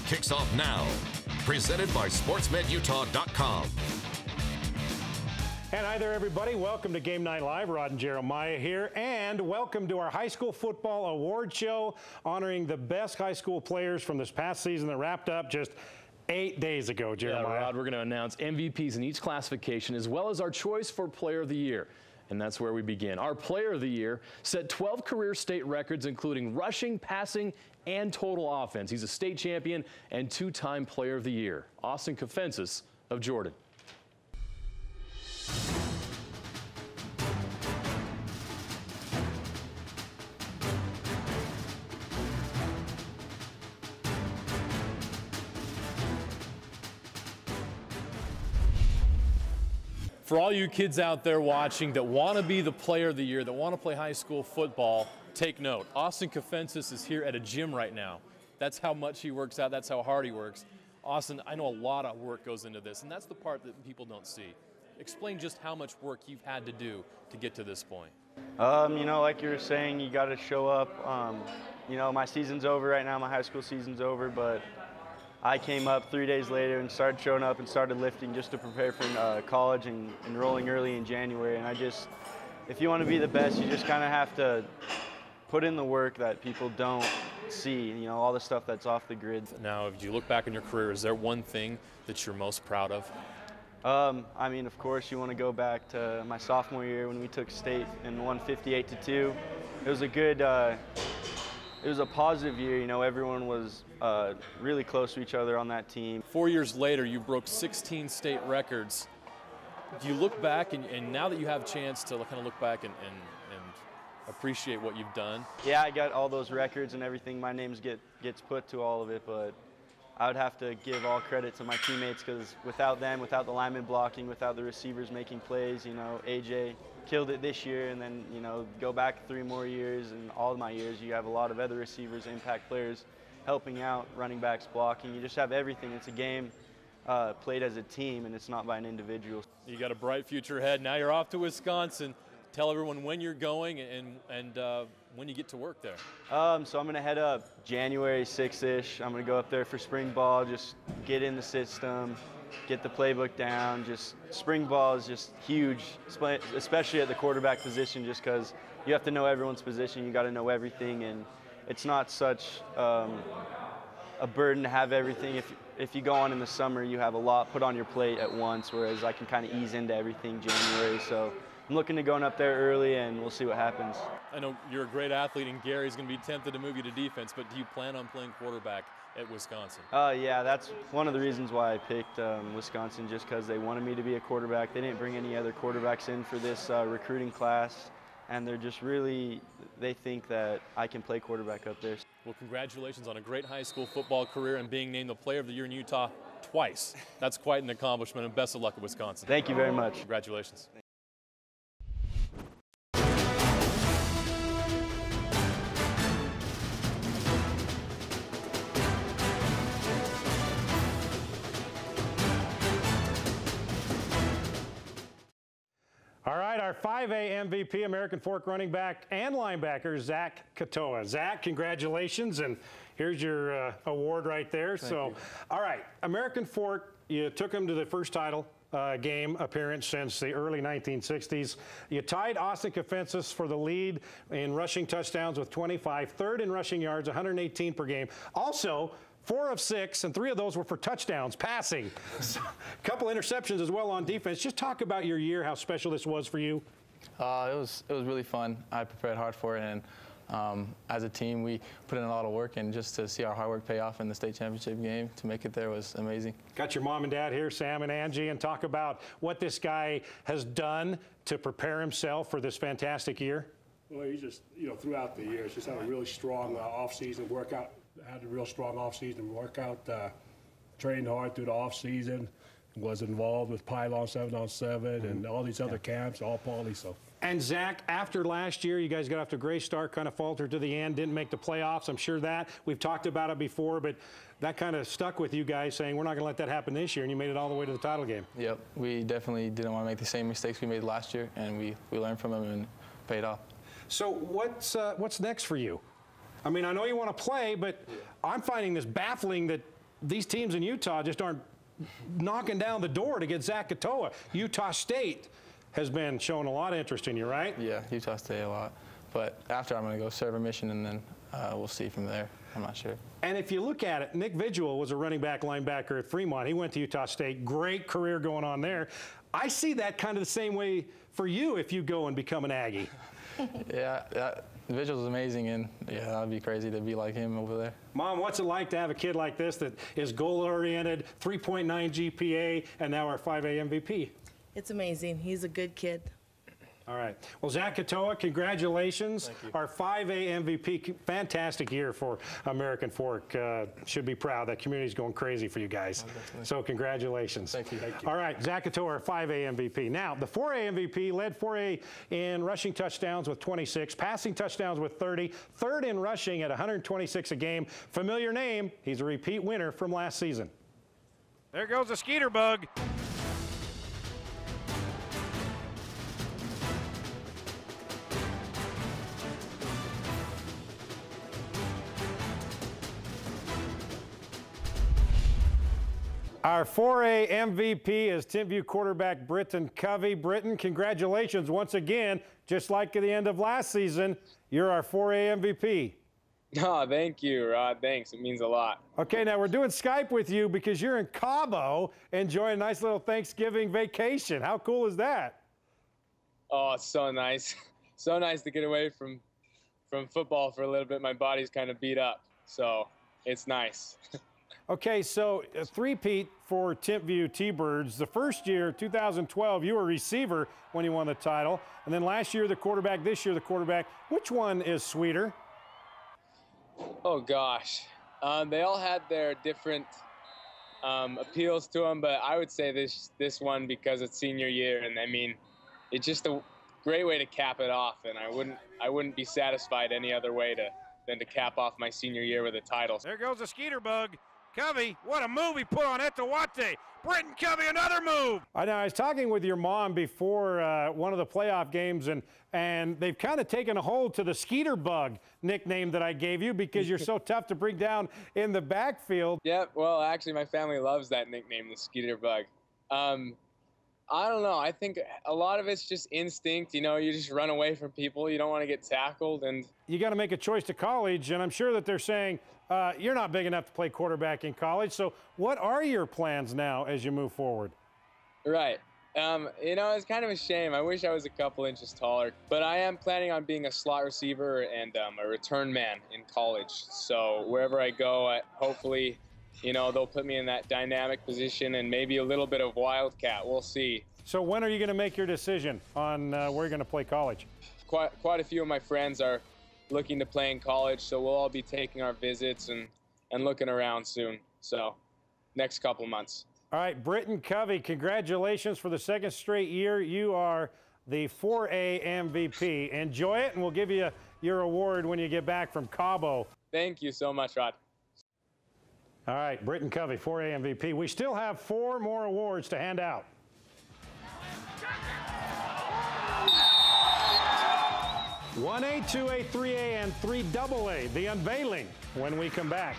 kicks off now. Presented by SportsBeatUtah.com. And hi there, everybody. Welcome to Game Night Live. Rod and Jeremiah here. And welcome to our high school football award show honoring the best high school players from this past season that wrapped up just 8 days ago, Jeremiah. Yeah, Rod, we're going to announce MVPs in each classification as well as our choice for Player of the Year. And that's where we begin. Our Player of the Year set 12 career state records, including rushing, passing, and total offense. He's a state champion and two-time Player of the Year. Austin Kafensis of Jordan. For all you kids out there watching that want to be the Player of the Year, that want to play high school football, take note. Austin Kafensis is here at a gym right now. That's how much he works out. That's how hard he works. Austin, I know a lot of work goes into this, and that's the part that people don't see. Explain just how much work you've had to do to get to this point. You know, like you were saying, you got to show up. You know, my season's over right now. My high school season's over, but I came up 3 days later and started showing up and started lifting just to prepare for college and enrolling early in January. And if you want to be the best, you just kind of have to put in the work that people don't see, you know, all the stuff that's off the grid. Now, if you look back in your career, is there one thing that you're most proud of? I mean, of course, you want to go back to my sophomore year when we took state and won 58-2. It was a good, it was a positive year. You know, everyone was really close to each other on that team. 4 years later, you broke 16 state records. Do you look back, and now that you have a chance to kind of look back and appreciate what you've done? Yeah, I got all those records and everything. My name gets put to all of it, but I would have to give all credit to my teammates because without them, without the linemen blocking, without the receivers making plays, you know, AJ killed it this year, and then, you know, go back 3 more years, and all of my years, you have a lot of other receivers, impact players helping out, running backs blocking. You just have everything. It's a game played as a team, and it's not by an individual. You got a bright future ahead. Now you're off to Wisconsin. Tell everyone when you're going and when you get to work there. So I'm going to head up January 6th-ish. I'm going to go up there for spring ball, just get in the system, get the playbook down. Just spring ball is just huge, especially at the quarterback position, just because you have to know everyone's position. You got to know everything, and it's not such a burden to have everything. If you go on in the summer, you have a lot put on your plate at once, whereas I can kind of ease into everything January. So I'm looking to going up there early, and we'll see what happens. I know you're a great athlete, and Gary's going to be tempted to move you to defense, but do you plan on playing quarterback at Wisconsin? Yeah, that's one of the reasons why I picked Wisconsin, just because they wanted me to be a quarterback. They didn't bring any other quarterbacks in for this recruiting class, and they're just really, they think that I can play quarterback up there. Well, congratulations on a great high school football career and being named the Player of the Year in Utah twice. That's quite an accomplishment, and best of luck at Wisconsin. Thank you very much. Congratulations. All right, our 5A MVP, American Fork running back and linebacker, Zach Katoa. Zach, congratulations, and here's your award right there. Thank you. All right, American Fork, you took him to the first title game appearance since the early 1960s. You tied Austin Kafensis for the lead in rushing touchdowns with 25, third in rushing yards, 118 per game. Also, 4 of 6, and 3 of those were for touchdowns, passing. So, a couple interceptions as well on defense. Just talk about your year, how special this was for you. It was really fun. I prepared hard for it, and as a team, we put in a lot of work, and just to see our hard work pay off in the state championship game, to make it there was amazing. Got your mom and dad here, Sam and Angie, and talk about what this guy has done to prepare himself for this fantastic year. Well, he just, you know, throughout the years, just had a really strong off-season workout. Had a real strong off-season workout, trained hard through the off-season, was involved with Pylon 7-on-7 and all these other camps, all poly. So. And Zach, after last year, you guys got off to a great start, kind of faltered to the end, didn't make the playoffs. I'm sure that we've talked about it before, but that kind of stuck with you guys, saying we're not going to let that happen this year, and you made it all the way to the title game. Yep, we definitely didn't want to make the same mistakes we made last year, and we learned from them and paid off. So what's next for you? I mean, I know you want to play, but I'm finding this baffling that these teams in Utah just aren't knocking down the door to get Zach Katoa. Utah State has been showing a lot of interest in you, right? Yeah, Utah State a lot. But after I'm going to go serve a mission, and then we'll see from there. I'm not sure. And if you look at it, Nick Vigil was a running back linebacker at Fremont. He went to Utah State. Great career going on there. I see that kind of the same way for you if you go and become an Aggie. Yeah, Vigil's amazing, and yeah, that'd be crazy to be like him over there. Mom, what's it like to have a kid like this that is goal-oriented, 3.9 GPA, and now our 5A MVP? It's amazing. He's a good kid. All right. Well, Zach Katoa, congratulations. Thank you. Our 5A MVP, fantastic year for American Fork. Should be proud. That community's going crazy for you guys. So congratulations. Thank you. All right, Zach Katoa, our 5A MVP. Now, the 4A MVP led 4A in rushing touchdowns with 26, passing touchdowns with 30, third in rushing at 126 a game. Familiar name, he's a repeat winner from last season. There goes the Skeeter Bug. Our 4A MVP is Timpview quarterback Britton Covey. Britton, congratulations once again. Just like at the end of last season, you're our 4A MVP. Oh, thank you, Rod. Thanks. It means a lot. Okay, now we're doing Skype with you because you're in Cabo enjoying a nice little Thanksgiving vacation. How cool is that? Oh, it's so nice. So nice to get away from football for a little bit. My body's kind of beat up, so it's nice. Okay, so a three-peat for Timpview T-Birds. The first year, 2012, you were receiver when you won the title. And then last year, the quarterback. This year, the quarterback. Which one is sweeter? Oh, gosh. They all had their different appeals to them, but I would say this one because it's senior year. And, I mean, it's just a great way to cap it off. And I wouldn't be satisfied any other way than to cap off my senior year with a title. There goes the Skeeter Bug. Covey, what a move he put on Etowate. Britton Covey, another move. I know. I was talking with your mom before one of the playoff games, and they've kind of taken a hold to the Skeeter Bug nickname that I gave you because you're so tough to bring down in the backfield. Yeah, well, actually, my family loves that nickname, the Skeeter Bug. I don't know. I think a lot of it's just instinct. You know, you just run away from people. You don't want to get tackled. And you got to make a choice to college, and I'm sure that they're saying, you're not big enough to play quarterback in college. So what are your plans now as you move forward? Right. You know, it's kind of a shame. I wish I was a couple inches taller. But I am planning on being a slot receiver and a return man in college. So wherever I go, hopefully, you know, they'll put me in that dynamic position and maybe a little bit of wildcat. We'll see. So when are you going to make your decision on where you're going to play college? Quite a few of my friends are looking to play in college, so we'll all be taking our visits and looking around soon. So next couple months. All right, Britton Covey, congratulations for the second straight year. You are the 4A MVP. Enjoy it, and we'll give you your award when you get back from Cabo. Thank you so much, Rod. All right, Britton Covey, 4A MVP. We still have 4 more awards to hand out. 1A, 2A, 3A, and 3AA, the unveiling when we come back.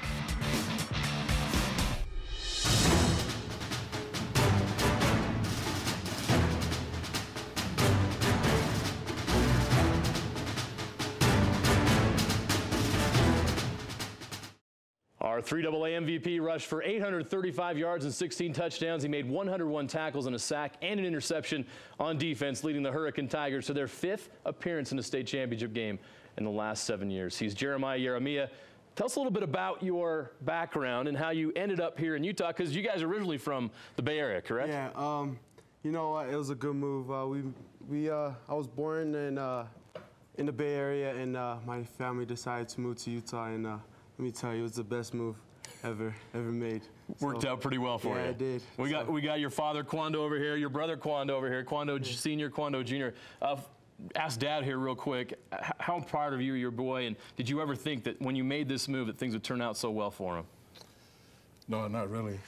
Our 3AA MVP rushed for 835 yards and 16 touchdowns. He made 101 tackles and a sack and an interception on defense, leading the Hurricane Tigers to their 5th appearance in a state championship game in the last 7 years. He's Jeremiah Yeremia. Tell us a little bit about your background and how you ended up here in Utah, because you guys are originally from the Bay Area, correct? Yeah, you know, it was a good move. I was born in the Bay Area, and my family decided to move to Utah, and let me tell you, it was the best move ever made. Worked out pretty well for you. Yeah, it did. We got your father Quando over here, your brother Quando over here, Quando Senior, Quando Junior. Ask Dad here real quick, how proud of you, your boy, and did you ever think that when you made this move that things would turn out so well for him? No, not really.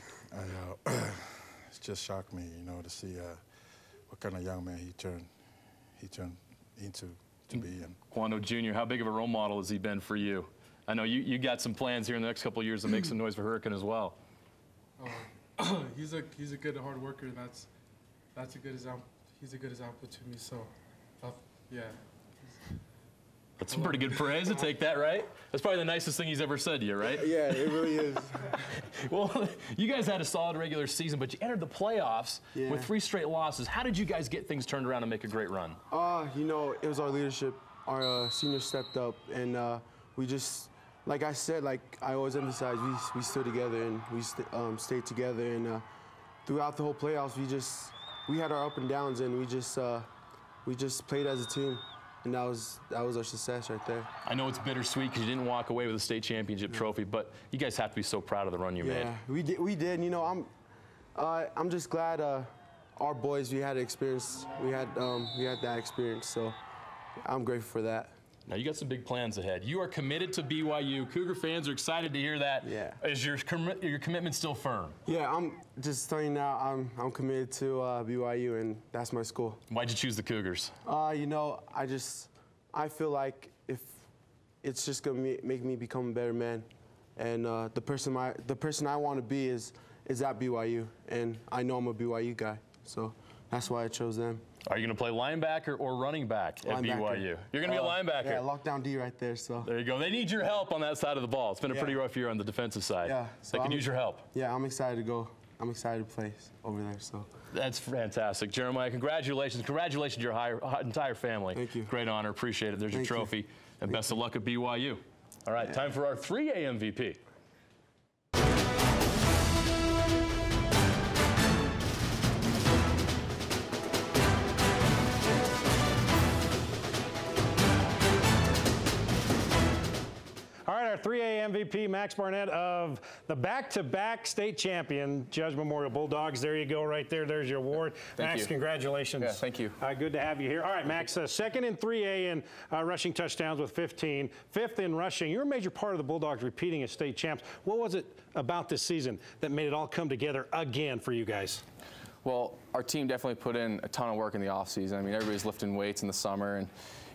It's just shocked me, you know, to see what kind of young man he turned into to be. And Quando Jr., how big of a role model has he been for you? I know you got some plans here in the next couple of years to make some noise for Hurricane as well. He's a good hard worker, and that's a good example. He's a good example to me. So, yeah. That's some pretty good praise to take that, right? That's probably the nicest thing he's ever said to you, right? Yeah, it really is. Well, you guys had a solid regular season, but you entered the playoffs with 3 straight losses. How did you guys get things turned around and make a great run? You know, it was our leadership. Our seniors stepped up, and we just, like I said, like I always emphasize, we stood together and we stayed together. And throughout the whole playoffs, we had our up and downs, and we just played as a team. And that was our success right there. I know it's bittersweet because you didn't walk away with a state championship trophy, but you guys have to be so proud of the run you made. Yeah, we did. You know, I'm just glad our boys, we had experience. We had that experience, so I'm grateful for that. Now you got some big plans ahead. You are committed to BYU. Cougar fans are excited to hear that. Yeah. Is your commitment still firm? Yeah, I'm just starting out. I'm committed to BYU, and that's my school. Why'd you choose the Cougars? You know, I feel like if it's just gonna make me become a better man, and the person I want to be is at BYU, and I know I'm a BYU guy, so that's why I chose them. Are you going to play linebacker or running back at BYU? You're going to be a linebacker. Yeah, lockdown D right there. So there you go. They need your help on that side of the ball. It's been a pretty rough year on the defensive side. Yeah, so they can use your help. Yeah, I'm excited to go. I'm excited to play over there. So that's fantastic, Jeremiah. Congratulations! Congratulations to your entire family. Thank you. Great honor. Appreciate it. There's your trophy, and best of luck at BYU. All right, time for our 3A MVP. Our 3A MVP, Max Barnett of the back-to-back state champion, Judge Memorial Bulldogs. There you go right there. There's your award. Max, congratulations. Yeah, thank you. Good to have you here. All right, Max, second in 3A in rushing touchdowns with 15, fifth in rushing. You're a major part of the Bulldogs repeating as state champs. What was it about this season that made it all come together again for you guys? Well, our team definitely put in a ton of work in the offseason. I mean, everybody's lifting weights in the summer and,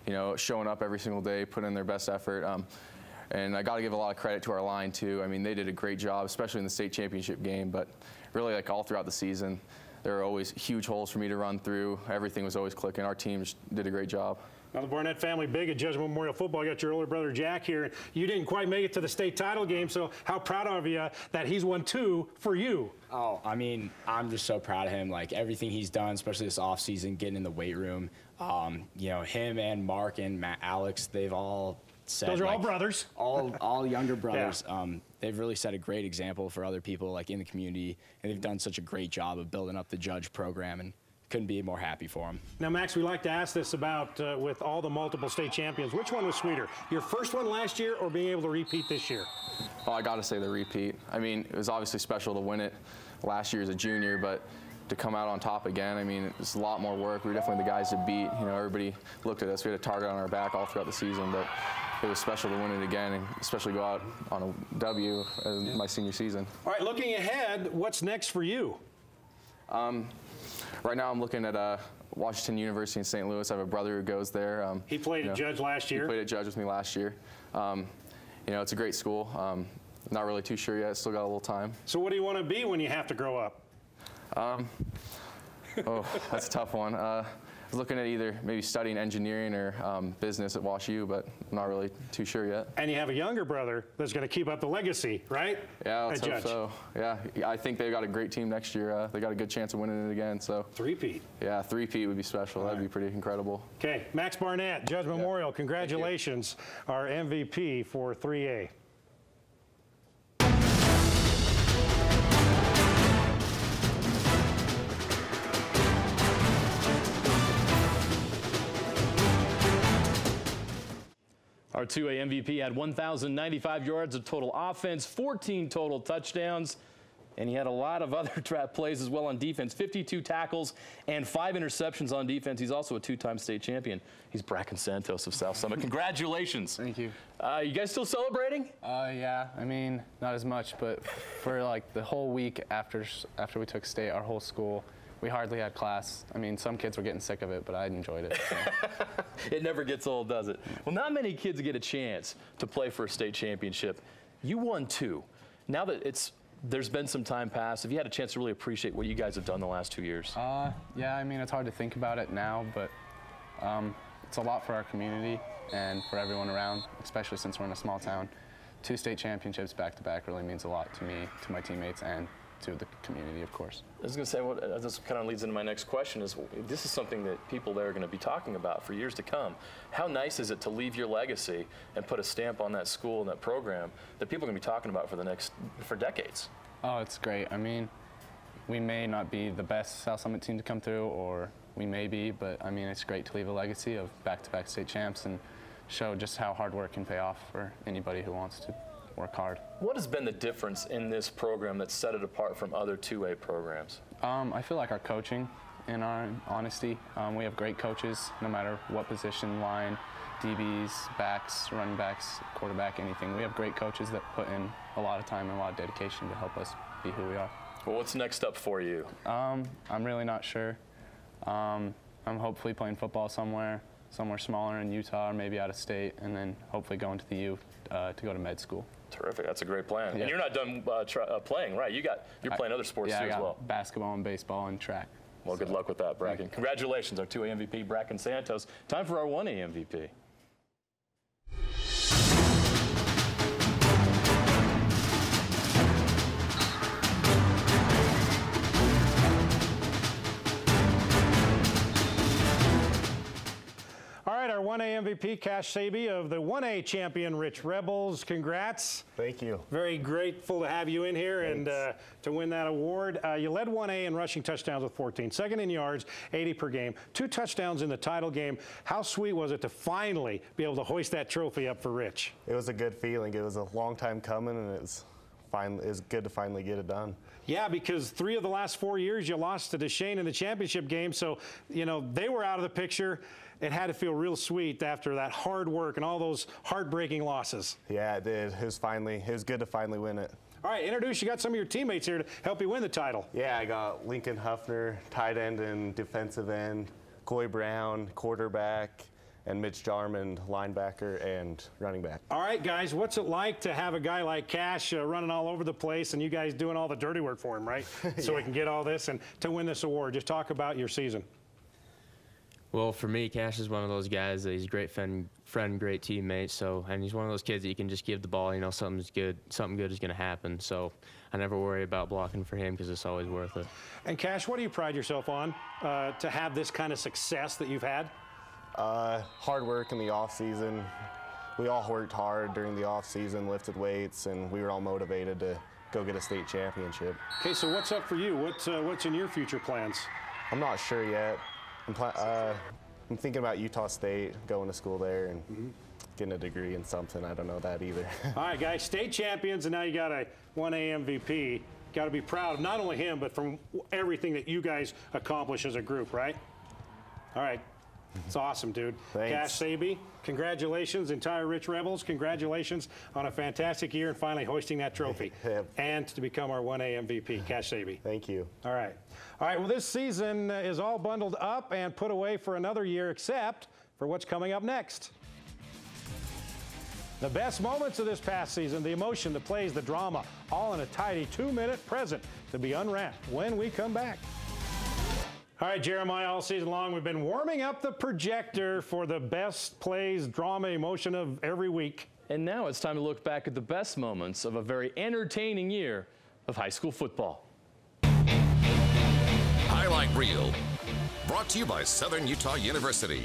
you know, showing up every single day, putting in their best effort. And I got to give a lot of credit to our line, too. I mean, they did a great job, especially in the state championship game. But really, like all throughout the season, there were always huge holes for me to run through. Everything was always clicking. Our team just did a great job. Now, the Barnett family big at Judge Memorial Football. You got your older brother, Jack, here. You didn't quite make it to the state title game, so how proud of you that he's won 2 for you? Oh, I mean, I'm just so proud of him. Like, everything he's done, especially this offseason, getting in the weight room. You know, him and Mark and Alex, they've all said, those are all brothers. all younger brothers. Yeah. They've really set a great example for other people like in the community, and they've done such a great job of building up the Judge program, and couldn't be more happy for them. Now, Max, we like to ask this about with all the multiple state champions, which one was sweeter, your first one last year or being able to repeat this year? Oh, I got to say the repeat. I mean, it was obviously special to win it last year as a junior, but to come out on top again, I mean, it's a lot more work. We were definitely the guys to beat. You know, everybody looked at us. We had a target on our back all throughout the season, but it was special to win it again, and especially go out on a W in my senior season. All right, looking ahead, what's next for you? Right now I'm looking at Washington University in St. Louis. I have a brother who goes there. He played at Judge last year. He played at Judge with me last year. You know, it's a great school. Not really too sure yet. Still got a little time. So what do you want to be when you have to grow up? Oh, that's a tough one. I was looking at either maybe studying engineering or business at WashU, but I'm not really too sure yet. And you have a younger brother that's going to keep up the legacy, right? Yeah, let's hope so. Yeah, I think they've got a great team next year. They got a good chance of winning it again. So three-peat. Yeah, three-peat would be special. That'd be pretty incredible. Okay, Max Barnett, Judge Memorial, congratulations, our MVP for 3A. Our 2A MVP had 1,095 yards of total offense, 14 total touchdowns, and he had a lot of other trap plays as well on defense, 52 tackles and 5 interceptions on defense. He's also a 2-time state champion. He's Bracken Santos of South Summit. Congratulations. Thank you. You guys still celebrating? Yeah, I mean, not as much, but for like the whole week after we took state, our whole school, we hardly had class. I mean, some kids were getting sick of it, but I enjoyed it. So. It never gets old, does it? Well, not many kids get a chance to play for a state championship. You won 2. Now that it's There's been some time past. Have you had a chance to really appreciate what you guys have done the last 2 years? Yeah, I mean, it's hard to think about it now, but it's a lot for our community and for everyone around, especially since we're in a small town. 2 state championships back-to-back really means a lot to me, to my teammates, and to the community, of course. I was going to say, this kind of leads into my next question, is this is something that people there are going to be talking about for years to come. How nice is it to leave your legacy and put a stamp on that school and that program that people are going to be talking about for decades? Oh, it's great. I mean, we may not be the best South Summit team to come through, or we may be, but I mean, it's great to leave a legacy of back-to-back state champs and show just how hard work can pay off for anybody who wants to work hard. What has been the difference in this program that set it apart from other 2A programs? I feel like our coaching and our honesty. We have great coaches, no matter what position, line, DBs, backs, running backs, quarterback, anything. We have great coaches that put in a lot of time and a lot of dedication to help us be who we are. Well, what's next up for you? I'm really not sure. I'm hopefully playing football somewhere smaller in Utah or maybe out of state, and then hopefully going to the U to go to med school. Terrific. That's a great plan. Yeah. And you're not done playing, right? You're playing other sports too as well. Basketball and baseball and track. Well, good luck with that, Bracken. Congratulations, our 2A MVP, Bracken Santos. Time for our 1A MVP. All right, our 1A MVP, Cash Saby of the 1A champion Rich Rebels. Congrats. Thank you. Very grateful to have you in here. Thanks. And to win that award. You led 1A in rushing touchdowns with 14, second in yards, 80 per game, 2 touchdowns in the title game. How sweet was it to finally be able to hoist that trophy up for Rich? It was a good feeling. It was a long time coming, and it was good to finally get it done. Yeah, because 3 of the last 4 years you lost to Duchesne in the championship game, so they were out of the picture. It had to feel real sweet after that hard work and all those heartbreaking losses. Yeah, it did. It was good to finally win it. All right, you got some of your teammates here to help you win the title. Yeah, I got Lincoln Huffner, tight end and defensive end, Coy Brown, quarterback, and Mitch Jarman, linebacker and running back. All right, guys, what's it like to have a guy like Cash running all over the place and you guys doing all the dirty work for him, right? So we can get all this and to win this award. Just talk about your season. Well, for me, Cash is one of those guys that he's a great friend, great teammate. And he's one of those kids that you can just give the ball, something good is going to happen. So I never worry about blocking for him because it's always worth it. And Cash, what do you pride yourself on to have this kind of success that you've had? Hard work in the off season. We all worked hard during the off season, lifted weights, and we were all motivated to go get a state championship. Okay, so what's up for you? What's in your future plans? I'm not sure yet. I'm thinking about Utah State, going to school there and getting a degree in something. I don't know that either. All right, guys, state champions, and now you got a 1A MVP. Got to be proud of not only him, but from everything that you guys accomplish as a group, right? All right. It's awesome, dude. Thanks. Cash Saby, congratulations. Entire Rich Rebels, congratulations on a fantastic year and finally hoisting that trophy. And to become our 1A MVP, Cash Saby. Thank you. All right. All right, well, this season is all bundled up and put away for another year, except for what's coming up next. The best moments of this past season, the emotion, the plays, the drama, all in a tidy 2-minute present to be unwrapped when we come back. All right, Jeremiah, all season long, we've been warming up the projector for the best plays, drama, emotion of every week. And now it's time to look back at the best moments of a very entertaining year of high school football. Highlight Reel, brought to you by Southern Utah University.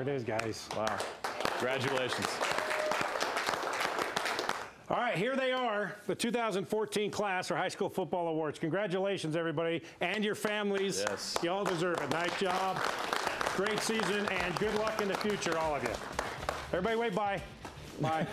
There it is, guys. Wow. Congratulations. All right, here they are, the 2014 class for high school football awards. Congratulations, everybody, and your families. Yes. You all deserve it. Nice job. Great season, and good luck in the future, all of you. Everybody wave bye. Bye.